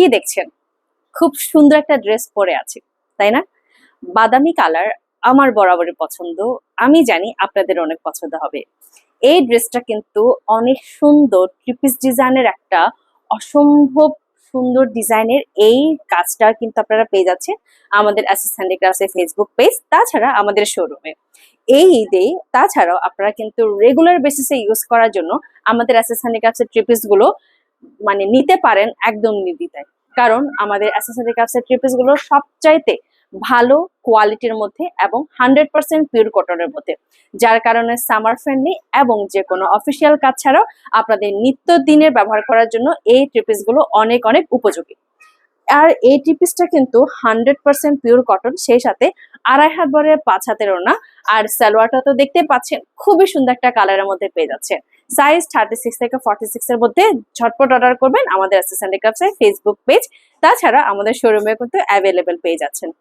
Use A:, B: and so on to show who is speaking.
A: কি দেখছেন? খুব সুন্দর একটা ড্রেস পরে আছি, তাই না? বাদামি কালার আমার বরাবরই পছন্দ। আমি জানি আপনাদের অনেক পছন্দ হবে। এই ড্রেসটা কিন্তু অনেক সুন্দর ট্রিপিস ডিজাইনের একটা অসম্ভব সুন্দর ডিজাইনের এই কাজটা কিন্তু আপনারা পেয়ে যাচ্ছেন আমাদের অ্যাসেস হ্যান্ডিক্রাফটসের ফেসবুক পেজ, তাছাড়া আমাদের শোরুমে। এই ঈদে তাছাড়াও আপনারা কিন্তু রেগুলার বেসিসে ইউজ করার জন্য আমাদের অ্যাসেস হ্যান্ডিক্রাফটসের ট্রিপিস গুলো মানে নিতে পারেন একদম নির্দ্বিধায়। কারণ আমাদের অ্যাসেস হ্যান্ডিক্রাফটসের ট্রিপিস গুলো সবচাইতে ভালো কোয়ালিটির মধ্যে এবং 100% পিওর কটনের মধ্যে, যার কারণে সামার ফ্রেন্ডলি এবং যে কোনো অফিসিয়াল কাজ ছাড়াও আপনাদের নিত্যদিনের ব্যবহার করার জন্য এই ট্রিপিস গুলো অনেক অনেক উপযোগী। আর এই টিপিসটা কিন্তু 100% পিওর কটন, সেই সাথে 2.5 হাত বরের 5 হাতের ওড়না। আর সালোয়ারটা তো দেখতে পাচ্ছেন খুবই সুন্দর একটা কালারের মধ্যে পেয়ে যাচ্ছে। সাইজ 36 থেকে 46 এর মধ্যে ঝটপট অর্ডার করবেন আমাদের অ্যাসেস হ্যান্ডিক্রাফটসের ফেসবুক পেজ, তাছাড়া আমাদের শোরুমে কিন্তু অ্যাভেলেবেল পেয়ে যাচ্ছেন।